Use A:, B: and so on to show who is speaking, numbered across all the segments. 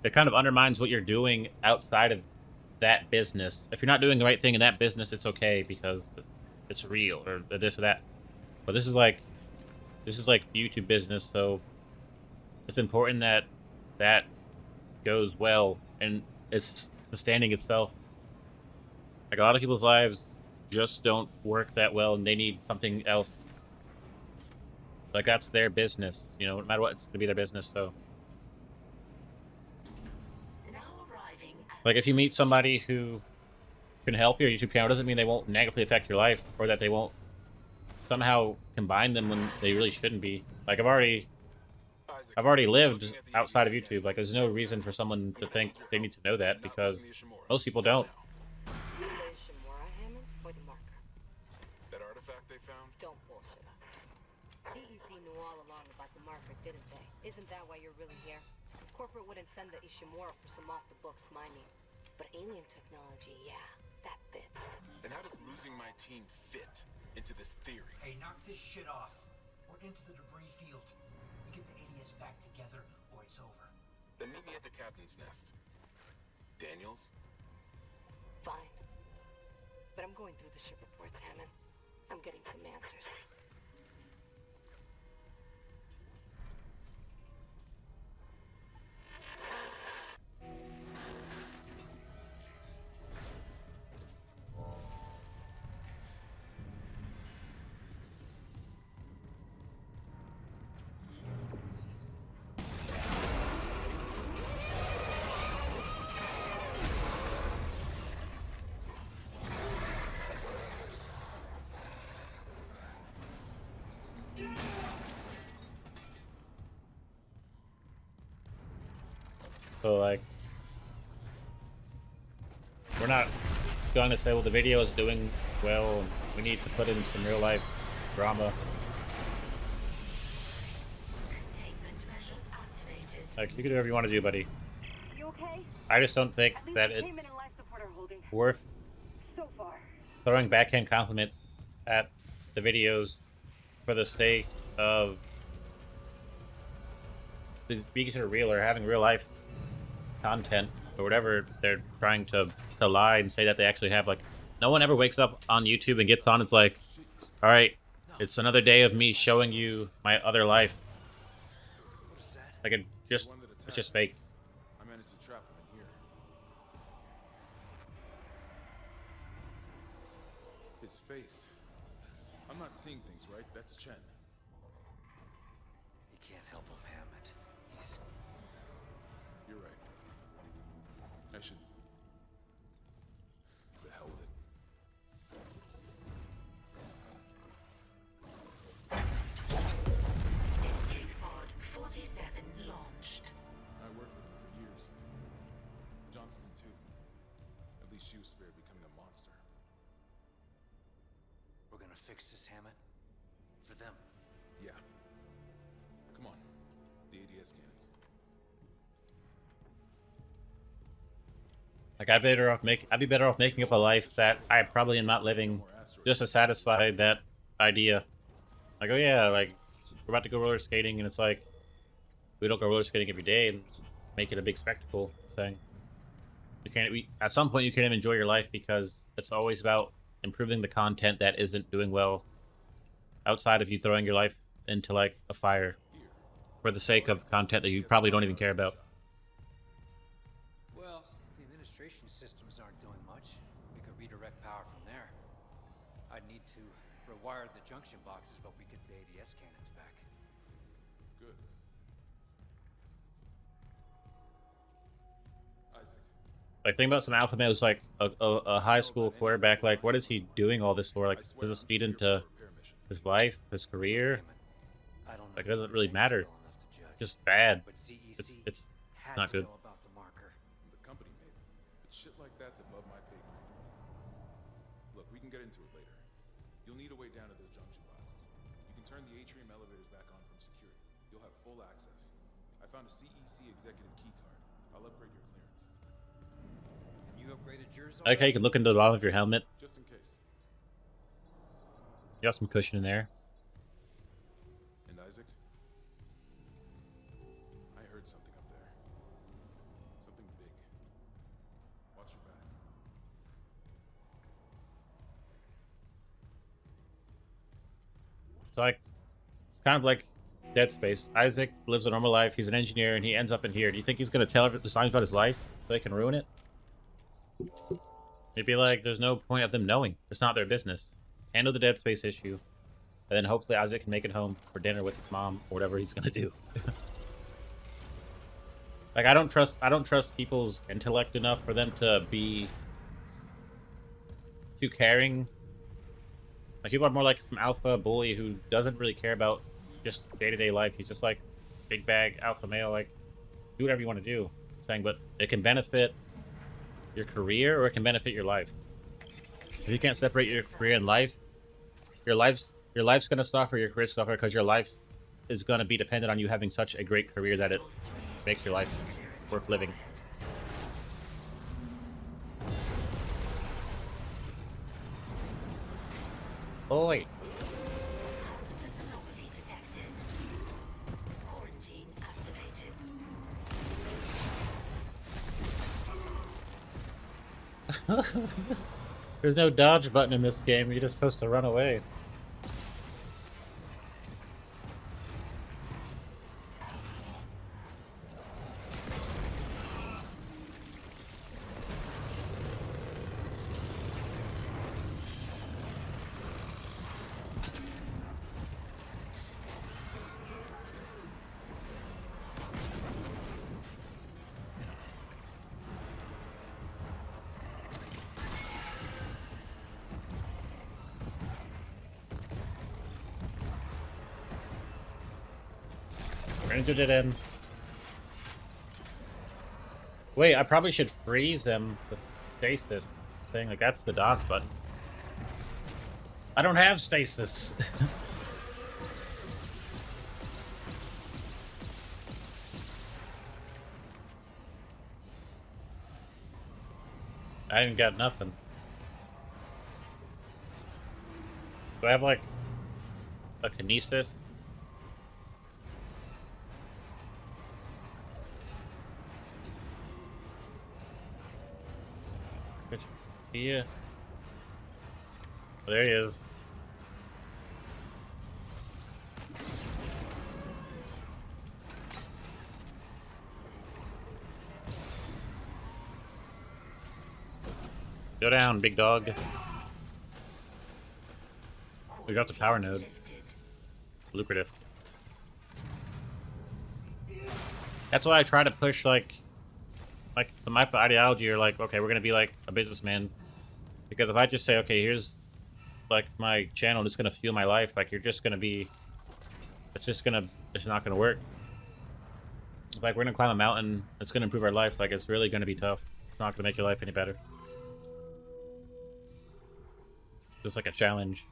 A: it kind of undermines what you're doing outside of that business. If you're not doing the right thing in that business, it's okay because it's real or this or that. But this is like YouTube business, so it's important that that goes well and it's sustaining itself. Like a lot of people's lives just don't work that well, and they need something else. Like that's their business, no matter what, it's gonna be their business. So, like, if you meet somebody who can help your YouTube channel, doesn't mean they won't negatively affect your life or that they won't somehow combine them when they really shouldn't be. Like
B: Isaac,
A: I've already
B: I'm
A: lived
B: looking at the
A: outside
B: ADS
A: of YouTube.
B: scanners.
A: Like, there's no reason for someone to
B: I'm
A: think
B: heading for
A: they need to
B: cover.
A: know that
B: Not
A: because
B: losing the Ishimura.
A: most people
B: Not
A: don't.
B: now.
C: The Ishimura, Hammond, or the marker?
B: That artifact they found?
C: Don't bullshit us. CEC knew all along about the marker, didn't they? Isn't that why you're really here? Corporate wouldn't send the Ishimura for some off-the-books mining. But alien technology, yeah, that fits.
B: And how does losing my team fit into this theory?
D: Hey, knock this shit off. We're into the debris field. We get the ADS back together, or it's over.
B: Then meet me at the captain's nest. Daniels?
C: Fine. But I'm going through the ship reports, Hammond. I'm getting some answers.
A: So, like, we're not going to say, well, the video is doing well, and we need to put in some real life drama. Like, you can do whatever you want to do, buddy.
E: You okay?
A: I just don't think
E: At least
A: that
E: the
A: it's
E: payment and life support are holding.
A: worth
E: So far.
A: throwing backhand compliments at the videos for the sake of being considered real or having real life content or whatever they're trying to lie and say that they actually have. Like, no one ever wakes up on YouTube and gets on. It's like, all right, it's another day of me showing you my other life. Like, it's just fake.
F: I managed to trap him in here. His face. I'm not seeing things, right? That's Chen.
D: You can't help him, Hammond. He's...
F: You're right. I should... The hell with it.
G: Escape pod 47 launched.
F: I worked with him for years. Johnston, too. At least she was spared becoming a monster.
D: We're gonna fix this, Hammond. For them.
F: Yeah. Come on. The ADS cannons.
A: Like, I'd be better off making up a life that I probably am not living, just to satisfy that idea. Like, oh yeah, like, we're about to go roller skating, and it's like, we don't go roller skating every day and make it a big spectacle thing. At some point you can't even enjoy your life because it's always about improving the content that isn't doing well outside of you throwing your life into, like, a fire for the sake of content that you probably don't even care about.
D: Well, the administration systems aren't doing much. We could redirect power from there. I'd need to rewire the junction boxes, but we get the ADS cannons back.
F: Good. Isaac.
A: Like, think about some alpha males, like a high school quarterback. Like, what is he doing all this for? Like, does this feed into his life, his career?
D: I don't know.
A: Like, it doesn't really matter.
D: Well enough to judge.
A: Just bad.
D: But CEC
A: It's
D: had
A: not
D: to
A: good.
D: know about the marker.
F: The company made it. But shit like that's above my pay grade. Look, we can get into it later. You'll need a way down to those junction boxes. You can turn the atrium elevators back on from security. You'll have full access. I found a CEC executive key card. I'll upgrade your clearance.
D: And you upgraded yours
A: I like how you can look into the bottom of your helmet.
F: Just in case.
A: You got some cushion in there.
F: And Isaac? I heard something up there.
A: So like, it's kind of like Dead Space. Isaac lives a normal life. He's an engineer, and he ends up in here. Do you think he's gonna tell the signs about his life so they can ruin it? It'd be like, there's no point of them knowing. It's not their business. Handle the Dead Space issue, and then hopefully Isaac can make it home for dinner with his mom or whatever he's gonna do. Like, I don't trust people's intellect enough for them to be too caring. Like, people are more like some alpha bully who doesn't really care about just day-to-day life. He's just like big bag alpha male, like, do whatever you want to do. Saying, but it can benefit your career or it can benefit your life. If you can't separate your career and life, your life's gonna suffer, your career's gonna suffer, because your life is gonna be dependent on you having such a great career that it makes your life worth living. Oi.
G: Anomaly detected. Quarantine activated.
A: There's no dodge button in this game. You're just supposed to run away. Rendered it in. Wait, I probably should freeze him with stasis thing. Like, that's the dodge button. I don't have stasis. I ain't got nothing. Do I have, like, a kinesis? Yeah. Oh, there he is. Go down, big dog. We got the power node. Lucrative. That's why I try to push, like my ideology, or like, okay, we're gonna be like a businessman. Because if I just say, okay, here's like my channel, it's gonna fuel my life, like, you're just gonna be, it's not gonna work. It's like, we're gonna climb a mountain, it's gonna improve our life, like, it's really gonna be tough. It's not gonna make your life any better. Just like a challenge.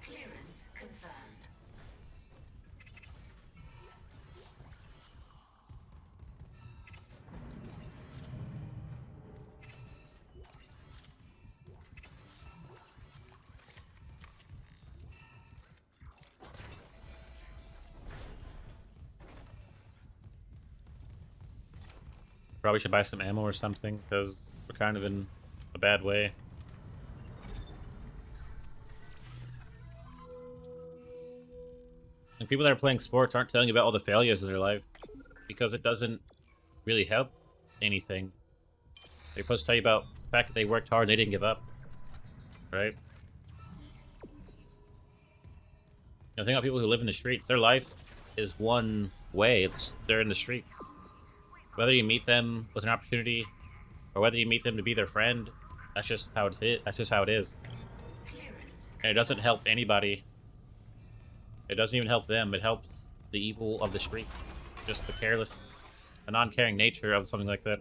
G: Clearance confirmed.
A: Probably should buy some ammo or something, because we're kind of in a bad way. And people that are playing sports aren't telling you about all the failures in their life, because it doesn't really help anything. They're supposed to tell you about the fact that they worked hard and they didn't give up. Right? The thing about people who live in the streets, their life is one way. They're in the streets. Whether you meet them with an opportunity, or whether you meet them to be their friend, that's just how it is. That's just how it is. And it doesn't help anybody. It doesn't even help them. It helps the evil of the street. Just the careless, the non-caring nature of something like that.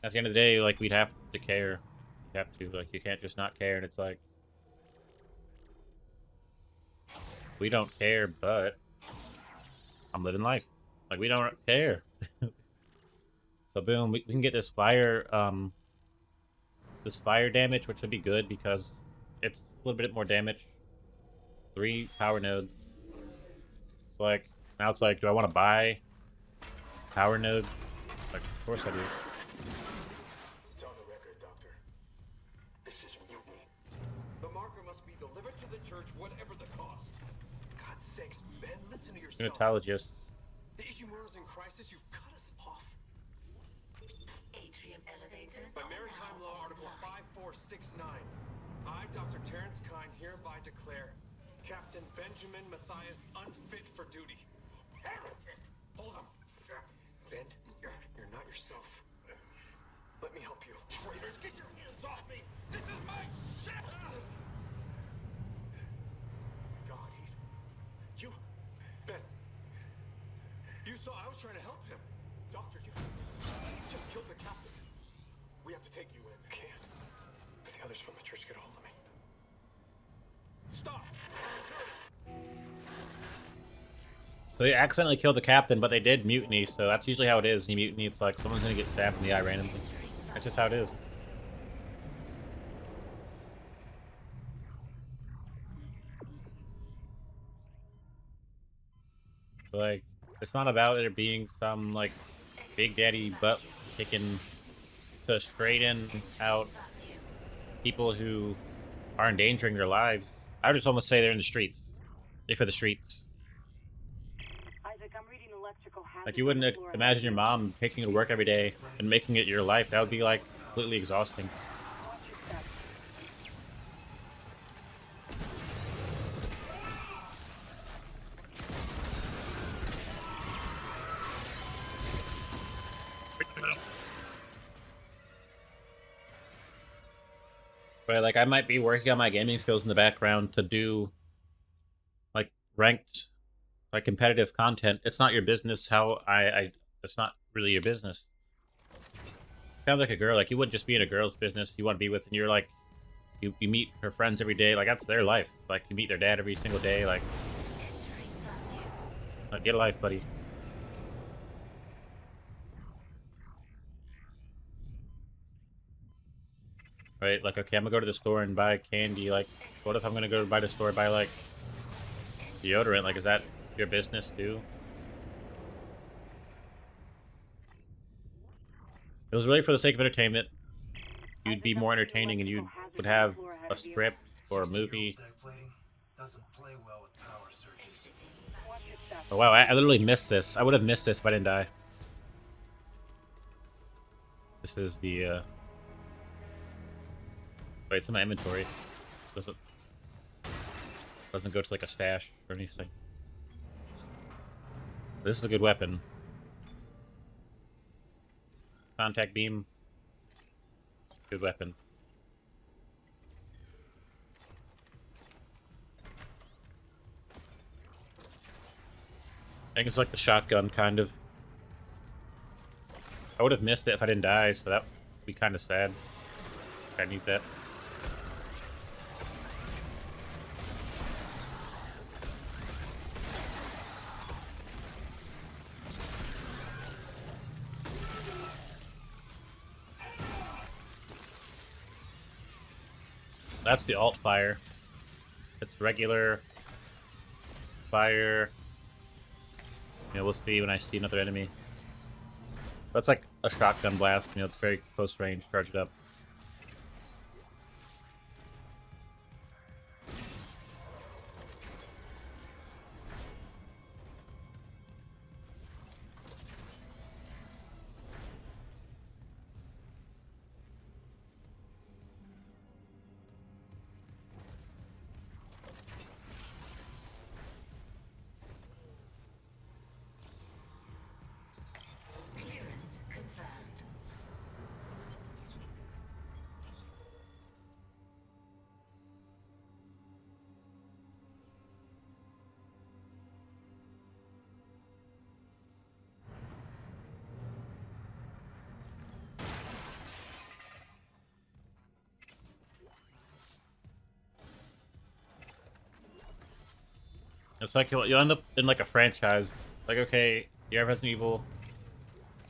A: At the end of the day, like, we'd have to care. You have to. Like, you can't just not care, and it's like, we don't care, but I'm living life. Like, we don't care. So boom, we can get this fire damage, which should be good because it's a little bit more damage. 3 power nodes. So like now it's like, do I want to buy power node? Like, of course I do.
B: It's on the record, Doctor. This is mutiny.
H: The marker must be delivered to the church, whatever the cost.
B: God's sakes, Ben, listen to yourself.
A: Unitologist.
B: The Ishimura's in crisis. You've cut us off.
G: Atrium elevators.
H: By
G: are
H: Maritime
G: now
H: Law Article
G: online.
H: 5469, I, Dr. Terrence Kine, hereby declare Captain Benjamin Matthias unfit for duty. Heretic! Hold him!
B: Ben, you're not yourself. Let me help you.
H: Traitors, get your hands off me! This is my ship!
B: God, you... Ben. You saw I was trying to help him. Doctor, you just killed the captain. We have to take you in. I can't. If the others from the church get a hold of me.
H: Stop!
A: So they accidentally killed the captain, but they did mutiny, so that's usually how it is. You mutiny, it's like someone's gonna get stabbed in the eye randomly. That's just how it is. So, like, it's not about there being some, like, Big Daddy butt kicking to straighten out people who are endangering their lives. I would just almost say they're in the streets. They're for the streets.
E: Isaac, I'm reading electrical hazards.
A: Like, you wouldn't
E: on the floor.
A: imagine your mom taking you to work every day and making it your life. That would be, like, completely exhausting.
E: Watch your step.
A: But, like, I might be working on my gaming skills in the background to do, like, ranked, like, competitive content. It's not your business how it's not really your business. Kind of like a girl. Like, you wouldn't just be in a girl's business you want to be with, and you're, like, you meet her friends every day. Like, that's their life. Like, you meet their dad every single day. Like, get a life, buddy. Right? Like, okay, I'm gonna go to the store and buy candy. Like, what if I'm gonna go to the store and buy, like, deodorant? Like, is that your business too? It was really for the sake of entertainment. You'd be more entertaining and you would have a script or a movie.
I: Doesn't play well with power surges.
E: Watch your step.
A: Oh wow, I literally missed this. I would have missed this if I didn't die. This is the wait, it's in my inventory. Doesn't go to like a stash or anything. This is a good weapon. Contact beam. Good weapon. I think it's like the shotgun, kind of. I would have missed it if I didn't die, so that would be kind of sad. I need that. That's the alt fire. It's regular fire. You know, we'll see when I see another enemy. That's like a shotgun blast. You know, it's very close range, charged up.
G: Clearance confirmed.
A: It's like you'll end up in like a franchise. Like, okay, you have Resident Evil.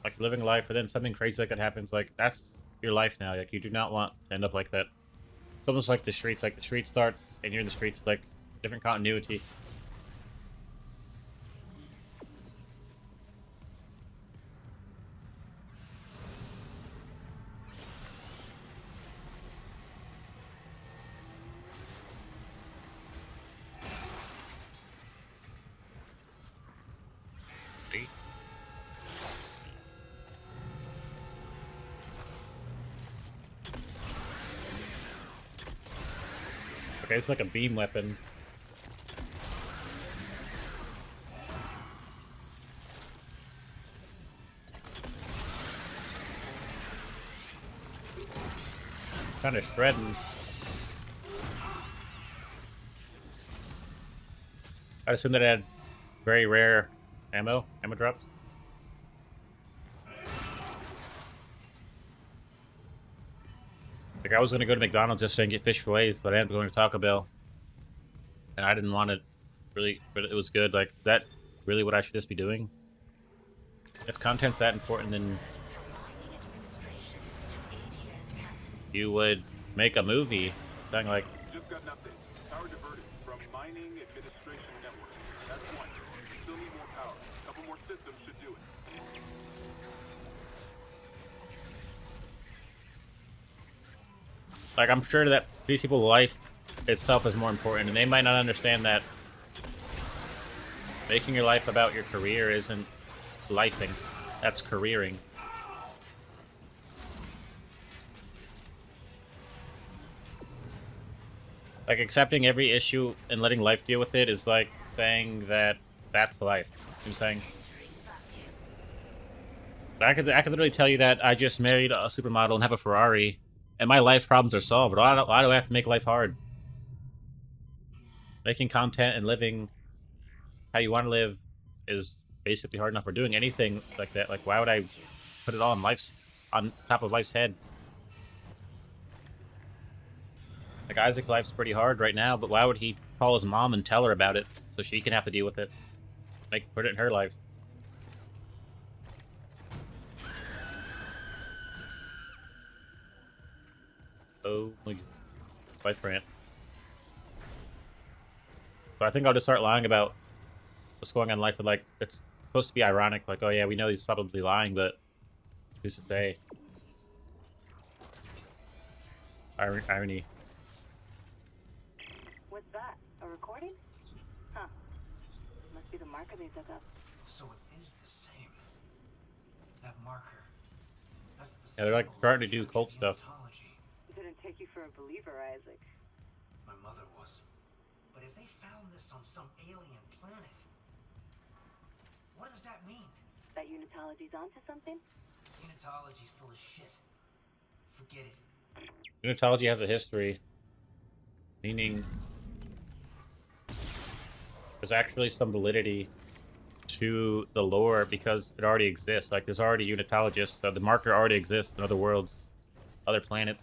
A: like living life, and then something crazy like that happens. Like that's your life now. Like you do not want to end up like that. It's almost like the streets. Like the street starts, and you're in the streets. Like different continuity. See? Okay, it's like a beam weapon. Kind of shredding. I assume that it had very rare ammo drops. Like I was gonna go to McDonald's just and get fish fillets, but I ended up going to Taco Bell, and I didn't want it really, but it was good. Like that, really, what I should just be doing? If content's that important, then you would make a movie, something like.
B: Just got an update. Power diverted from mining administration network. That's one. Still need more power. A couple more systems should do it.
A: Like I'm sure that these people's life itself is more important, and they might not understand that making your life about your career isn't lifing. That's careering. Like accepting every issue and letting life deal with it is like saying that that's life. You know what I'm saying? I could literally tell you that I just married a supermodel and have a Ferrari, and my life problems are solved. Why do I have to make life hard? Making content and living how you want to live is basically hard enough. Or doing anything like that. Like why would I put it all on top of life's head? Like Isaac's life's pretty hard right now, but why would he call his mom and tell her about it so she can have to deal with it? Put it in her life. Oh my god. Life rant. So I think I'll just start lying about what's going on in life. But like, it's supposed to be ironic. Like, oh yeah, we know he's probably lying, but who's to say? Irony.
E: What's that? A recording? Huh. Must be the marker they dug up.
I: So it is the same. That marker. That's the
A: Yeah, they're like
I: symbol
A: starting to
I: of
A: do
I: Church
A: cult
I: of
A: stuff.
I: Unitology.
E: Didn't take you for a believer, Isaac.
I: My mother was. But if they found this on some alien planet, what does that mean?
E: That Unitology's onto something?
I: Unitology's full of shit. Forget it.
A: Unitology has a history, meaning there's actually some validity to the lore because it already exists. Like there's already Unitologists, so the marker already exists in other worlds, other planets.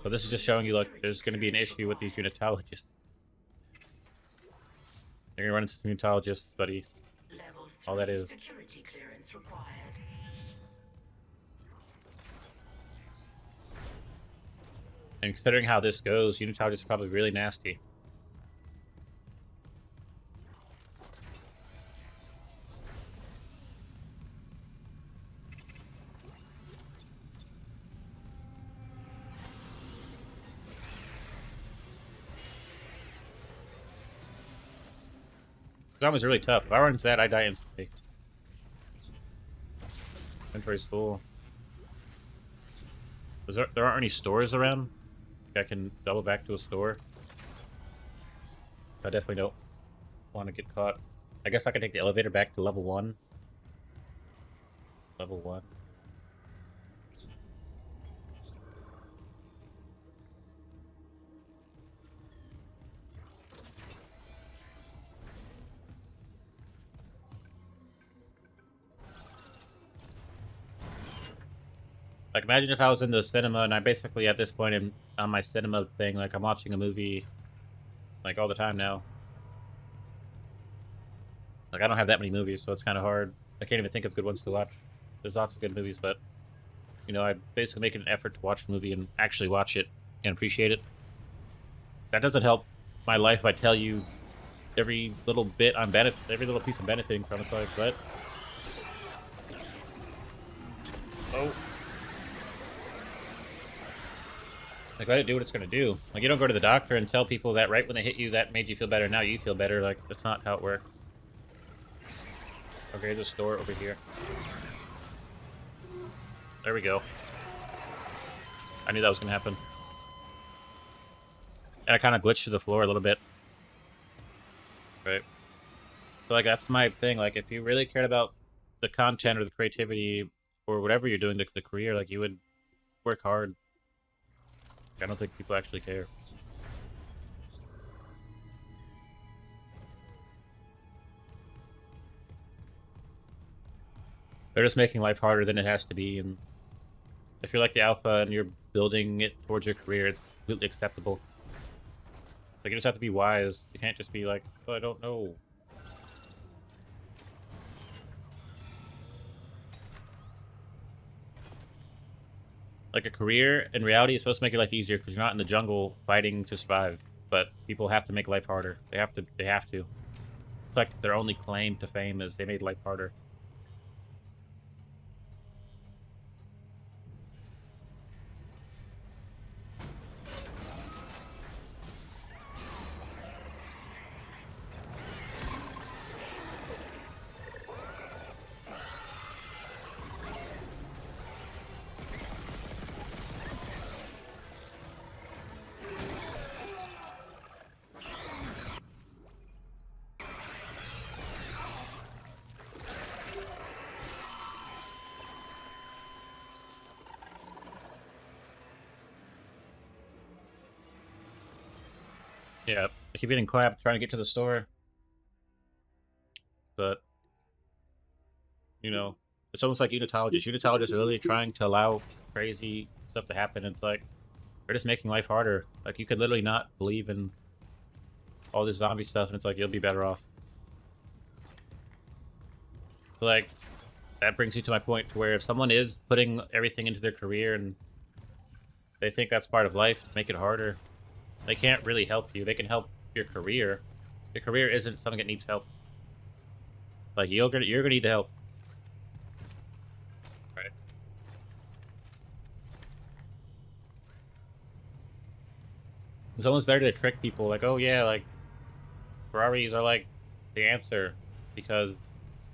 A: So this is just showing you, like, there's going to be an issue with these Unitologists. You're going to run into some Unitologists, buddy. All that is.
G: Security clearance required.
A: And considering how this goes, Unitologists are probably really nasty. That was really tough. If I run into that, I die instantly. Inventory's full. There aren't any stores around? I can double back to a store. I definitely don't want to get caught. I guess I can take the elevator back to level 1. Level 1. Like, imagine if I was in the cinema and I basically, at this point, am on my cinema thing, like, I'm watching a movie, like, all the time now. Like, I don't have that many movies, so it's kind of hard. I can't even think of good ones to watch. There's lots of good movies, but you know, I basically make an effort to watch a movie and actually watch it and appreciate it. That doesn't help my life if I tell you every little bit every little piece I'm benefiting from. It's like, what? Oh. Like, let it do what it's gonna do. Like, you don't go to the doctor and tell people that right when they hit you, that made you feel better, now you feel better. Like, that's not how it works. Okay, there's a store over here. There we go. I knew that was gonna happen. And I kind of glitched to the floor a little bit. Right. So, like, that's my thing. Like, if you really cared about the content or the creativity or whatever you're doing, the career, like, you would work hard. I don't think people actually care. They're just making life harder than it has to be, and if you're like the alpha and you're building it towards your career, it's completely acceptable. Like, you just have to be wise. You can't just be like, oh, I don't know. Like, a career in reality is supposed to make your life easier because you're not in the jungle fighting to survive. But people have to make life harder. They have to. They have to. It's like their only claim to fame is they made life harder. Yeah, I keep getting clapped trying to get to the store. But, you know, it's almost like unitologists. Unitologists are literally trying to allow crazy stuff to happen. It's like, they're just making life harder. Like, you could literally not believe in all this zombie stuff, and it's like, you'll be better off. So, like, that brings you to my point to where if someone is putting everything into their career and they think that's part of life to make it harder, they can't really help you. They can help your career. Your career isn't something that needs help. Like, you're gonna need the help. Right. It's almost better to trick people, like, oh yeah, like, Ferraris are like the answer, because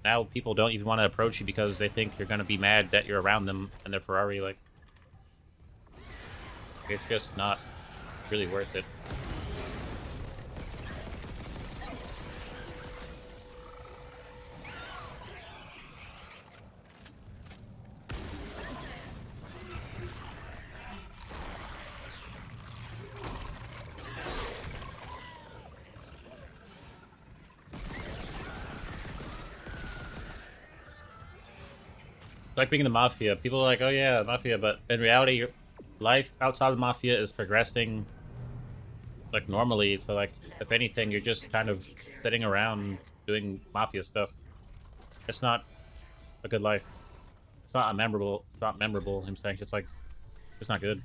A: now people don't even want to approach you because they think you're gonna be mad that you're around them and their Ferrari. Like, it's just not really worth it. It's like being in the mafia. People are like, oh yeah, mafia, but in reality, your life outside of the mafia is progressing like normally. So, like, if anything, you're just kind of sitting around doing mafia stuff. It's not a good life. It's not a memorable. It's not memorable. I'm saying it's like, it's not good.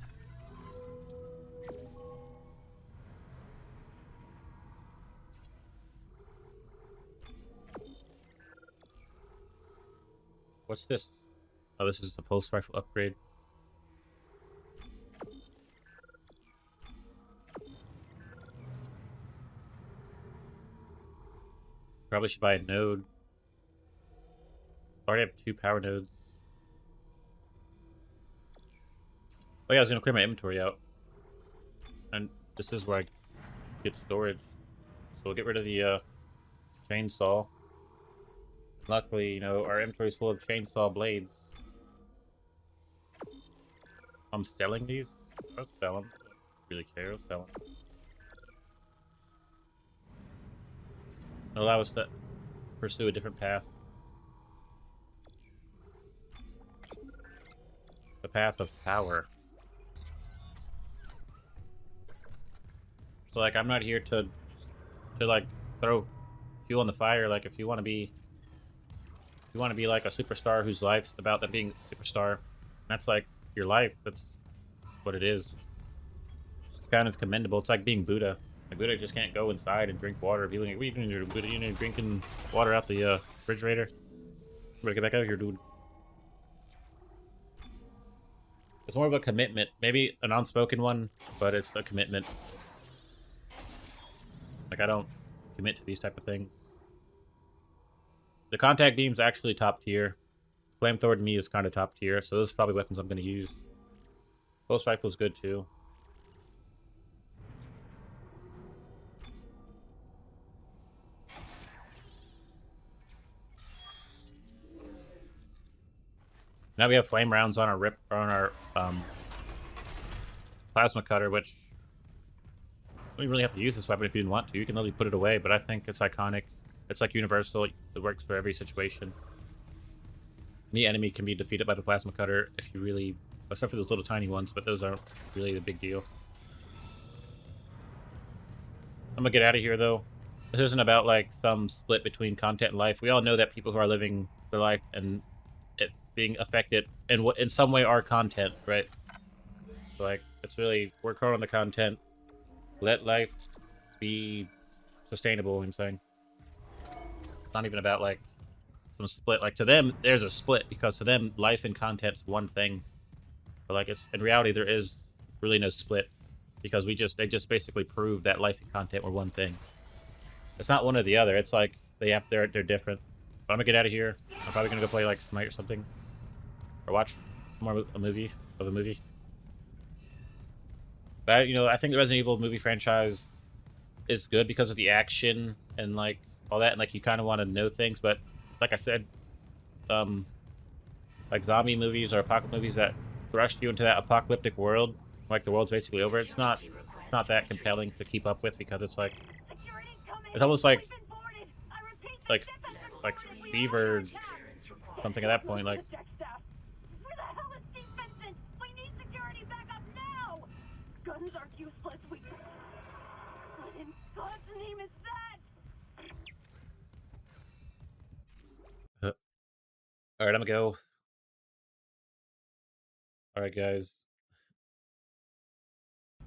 A: What's this? Oh, this is the pulse rifle upgrade. Probably should buy a node. I already have 2 power nodes. Oh yeah, I was gonna clear my inventory out. And this is where I get storage. So we'll get rid of the chainsaw. Luckily, you know, our inventory is full of chainsaw blades. I'm selling these? I'll sell them. Really care, I'll sell them. Allow us to pursue a different path. The path of power. So, like, I'm not here to like, throw fuel on the fire. Like, if you want to You want to be like a superstar whose life's about them being a superstar. That's like your life. That's what it is. It's kind of commendable. It's like being Buddha. Like Buddha just can't go inside and drink water. Be like, what are you doing here, Buddha? You know, drinking water out the refrigerator. You better get back out of here, dude. It's more of a commitment. Maybe an unspoken one, but it's a commitment. Like, I don't commit to these type of things. The contact beam's actually top tier. Flamethrower to me is kind of top tier, so those are probably weapons I'm going to use. Pulse rifle's good too. Now we have flame rounds on our plasma cutter, which you don't really have to use this weapon if you didn't want to. You can literally put it away, but I think it's iconic. It's like universal. It works for every situation. Any enemy can be defeated by the plasma cutter if you really, except for those little tiny ones, but those aren't really the big deal. I'm gonna get out of here though. This isn't about like some split between content and life. We all know that people who are living their life and it being affected in what in some way are content, right? So like it's really work hard on the content. Let life be sustainable, I'm saying. It's not even about like some split. Like to them, there's a split because to them, life and content's one thing. But like it's in reality, there is really no split because they just basically proved that life and content were one thing. It's not one or the other. It's like they're different. But I'm gonna get out of here. I'm probably gonna go play like Smite or something, or watch more a movie of a movie. But I think the Resident Evil movie franchise is good because of the action and like all that, and like you kind of want to know things. But like I said, like zombie movies or apocalypse movies that thrust you into that apocalyptic world, like the world's basically over. It's not that compelling to keep up with because it's like it's almost like like fever something at that point. Like
E: Where the hell is Steve Vincent? We need security backup now! Guns are useless. What in God's name is that?
A: all right, I'm gonna go. All right, guys.